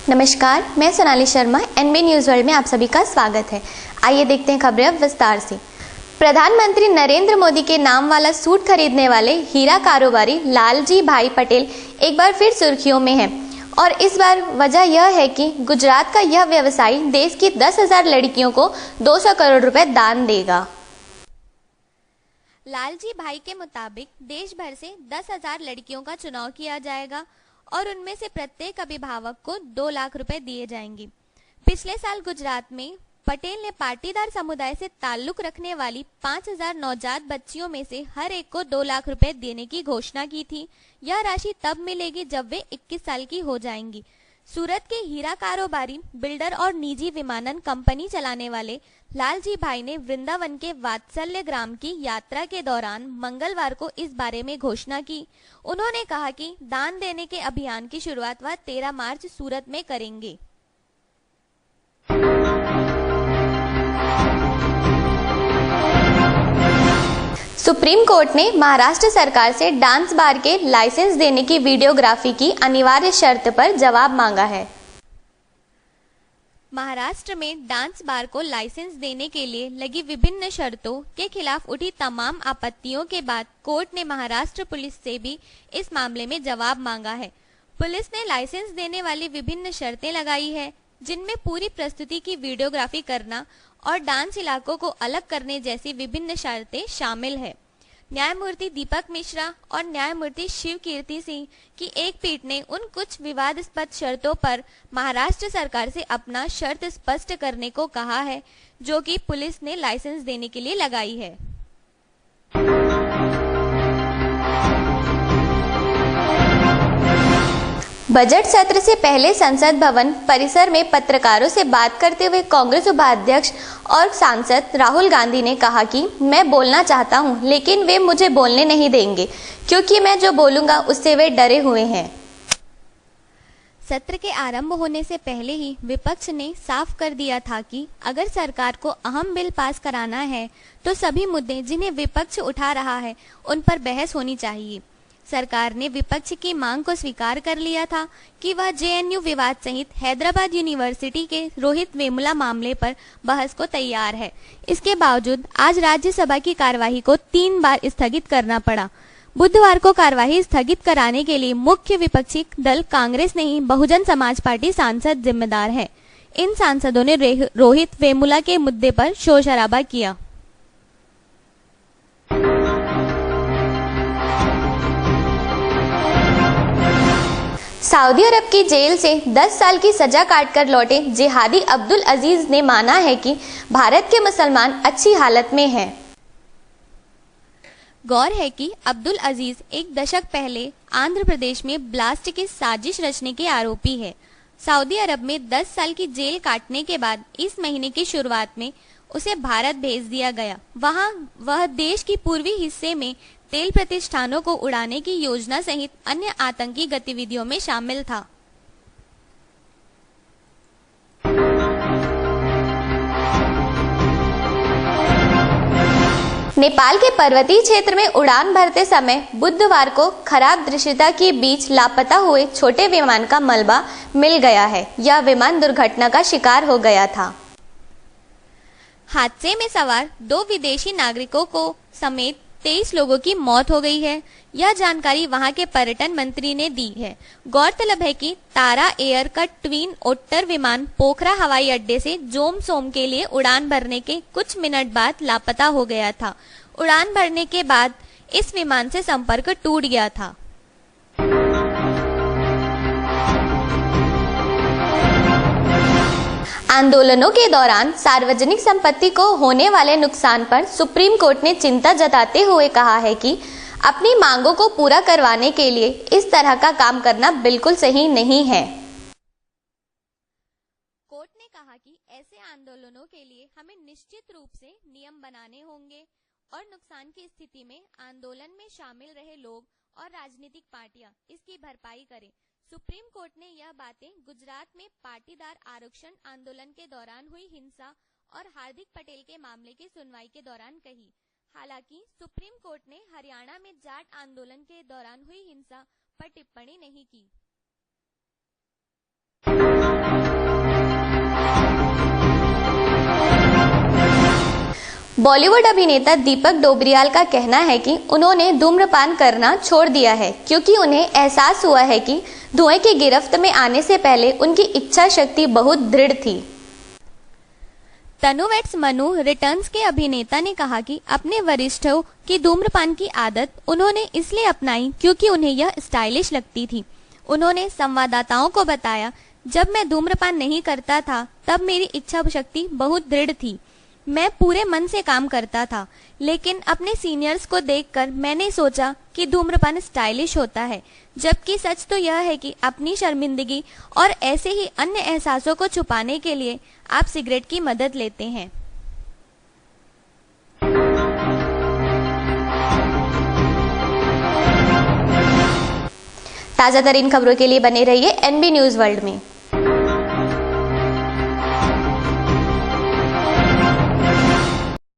नमस्कार, मैं Sonali Sharma NB news world में आप सभी का स्वागत है। आइए देखते हैं खबरें अब विस्तार से। प्रधानमंत्री नरेंद्र मोदी के नाम वाला सूट खरीदने वाले हीरा कारोबारी लालजी भाई पटेल एक बार फिर सुर्खियों में हैं और इस बार वजह यह है कि गुजरात का यह व्यवसायी देश की 10,000 लड़कियों को 200 करोड़ रुपए दान देगा। लालजी भाई के मुताबिक देश भर से 10,000 लड़कियों का चुनाव किया जाएगा और उनमें से प्रत्येक अभिभावक को 2 लाख रुपए दिए जाएंगे। पिछले साल गुजरात में पटेल ने पाटीदार समुदाय से ताल्लुक रखने वाली 5,000 नवजात बच्चियों में से हर एक को 2 लाख रुपए देने की घोषणा की थी। यह राशि तब मिलेगी जब वे 21 साल की हो जाएंगी। सूरत के हीरा कारोबारी, बिल्डर और निजी विमानन कंपनी चलाने वाले लालजी भाई ने वृंदावन के वात्सल्य ग्राम की यात्रा के दौरान मंगलवार को इस बारे में घोषणा की। उन्होंने कहा कि दान देने के अभियान की शुरुआत वह 13 मार्च सूरत में करेंगे। सुप्रीम कोर्ट ने महाराष्ट्र सरकार से डांस बार के लाइसेंस देने की वीडियोग्राफी की अनिवार्य शर्त पर जवाब मांगा है। महाराष्ट्र में डांस बार को लाइसेंस देने के लिए लगी विभिन्न शर्तों के खिलाफ उठी तमाम आपत्तियों के बाद कोर्ट ने महाराष्ट्र पुलिस से भी इस मामले में जवाब मांगा है। पुलिस ने लाइसेंस देने वाली विभिन्न शर्तें लगाई है, जिनमें पूरी प्रस्तुति की वीडियोग्राफी करना और डांस इलाकों को अलग करने जैसी विभिन्न शर्तें शामिल है। न्यायमूर्ति दीपक मिश्रा और न्यायमूर्ति शिव कीर्ति सिंह की एक पीठ ने उन कुछ विवादास्पद शर्तों पर महाराष्ट्र सरकार से अपना शर्त स्पष्ट करने को कहा है, जो कि पुलिस ने लाइसेंस देने के लिए लगाई है। बजट सत्र से पहले संसद भवन परिसर में पत्रकारों से बात करते हुए कांग्रेस उपाध्यक्ष और सांसद राहुल गांधी ने कहा कि मैं बोलना चाहता हूं, लेकिन वे मुझे बोलने नहीं देंगे क्योंकि मैं जो बोलूंगा उससे वे डरे हुए हैं। सत्र के आरंभ होने से पहले ही विपक्ष ने साफ कर दिया था कि अगर सरकार को अहम बिल पास कराना है तो सभी मुद्दे जिन्हें विपक्ष उठा रहा है उन पर बहस होनी चाहिए। सरकार ने विपक्ष की मांग को स्वीकार कर लिया था कि वह जेएनयू विवाद सहित हैदराबाद यूनिवर्सिटी के रोहित वेमुला मामले पर बहस को तैयार है। इसके बावजूद आज राज्यसभा की कार्यवाही को 3 बार स्थगित करना पड़ा। बुधवार को कार्यवाही स्थगित कराने के लिए मुख्य विपक्षी दल कांग्रेस नहीं, बहुजन समाज पार्टी सांसद जिम्मेदार है। इन सांसदों ने रोहित वेमुला के मुद्दे पर शोर शराबा किया। सऊदी अरब की जेल से 10 साल की सजा काटकर लौटे जिहादी अब्दुल अजीज ने माना है कि भारत के मुसलमान अच्छी हालत में हैं। गौर है कि अब्दुल अजीज एक दशक पहले आंध्र प्रदेश में ब्लास्ट की साजिश रचने के आरोपी है। सऊदी अरब में 10 साल की जेल काटने के बाद इस महीने की शुरुआत में उसे भारत भेज दिया गया। वहां वह देश की पूर्वी हिस्से में तेल प्रतिष्ठानों को उड़ाने की योजना सहित अन्य आतंकी गतिविधियों में शामिल था। नेपाल के पर्वतीय क्षेत्र में उड़ान भरते समय बुधवार को खराब दृश्यता के बीच लापता हुए छोटे विमान का मलबा मिल गया है। यह विमान दुर्घटना का शिकार हो गया था। हादसे में सवार 2 विदेशी नागरिकों को समेत 23 लोगों की मौत हो गई है। यह जानकारी वहां के पर्यटन मंत्री ने दी है। गौरतलब है कि तारा एयर का ट्विन ओट्टर विमान पोखरा हवाई अड्डे से जोमसोम के लिए उड़ान भरने के कुछ मिनट बाद लापता हो गया था। उड़ान भरने के बाद इस विमान से संपर्क टूट गया था। आंदोलनों के दौरान सार्वजनिक संपत्ति को होने वाले नुकसान पर सुप्रीम कोर्ट ने चिंता जताते हुए कहा है कि अपनी मांगों को पूरा करवाने के लिए इस तरह का काम करना बिल्कुल सही नहीं है। कोर्ट ने कहा कि ऐसे आंदोलनों के लिए हमें निश्चित रूप से नियम बनाने होंगे और नुकसान की स्थिति में आंदोलन में शामिल रहे लोग और राजनीतिक पार्टियां इसकी भरपाई करें। सुप्रीम कोर्ट ने यह बातें गुजरात में पाटीदार आरक्षण आंदोलन के दौरान हुई हिंसा और हार्दिक पटेल के मामले की सुनवाई के दौरान कही। हालांकि सुप्रीम कोर्ट ने हरियाणा में जाट आंदोलन के दौरान हुई हिंसा पर टिप्पणी नहीं की। बॉलीवुड अभिनेता दीपक डोबरियाल का कहना है कि उन्होंने धूम्रपान करना छोड़ दिया है क्योंकि उन्हें एहसास हुआ है कि धुएं की गिरफ्त में आने से पहले उनकी इच्छा शक्ति बहुत दृढ़ थी। तनु वेड्स मनु रिटर्न्स के अभिनेता ने कहा कि अपने वरिष्ठों की धूम्रपान की आदत उन्होंने इसलिए अपनाई क्योंकि उन्हें यह स्टाइलिश लगती थी। उन्होंने संवाददाताओं को बताया, जब मैं धूम्रपान नहीं करता था तब मेरी इच्छा शक्ति बहुत दृढ़ थी। मैं पूरे मन से काम करता था, लेकिन अपने सीनियर्स को देखकर मैंने सोचा कि धूम्रपान स्टाइलिश होता है, जबकि सच तो यह है कि अपनी शर्मिंदगी और ऐसे ही अन्य एहसासों को छुपाने के लिए आप सिगरेट की मदद लेते हैं। ताज़ा तरीन खबरों के लिए बने रहिए एनबी न्यूज़ वर्ल्ड में।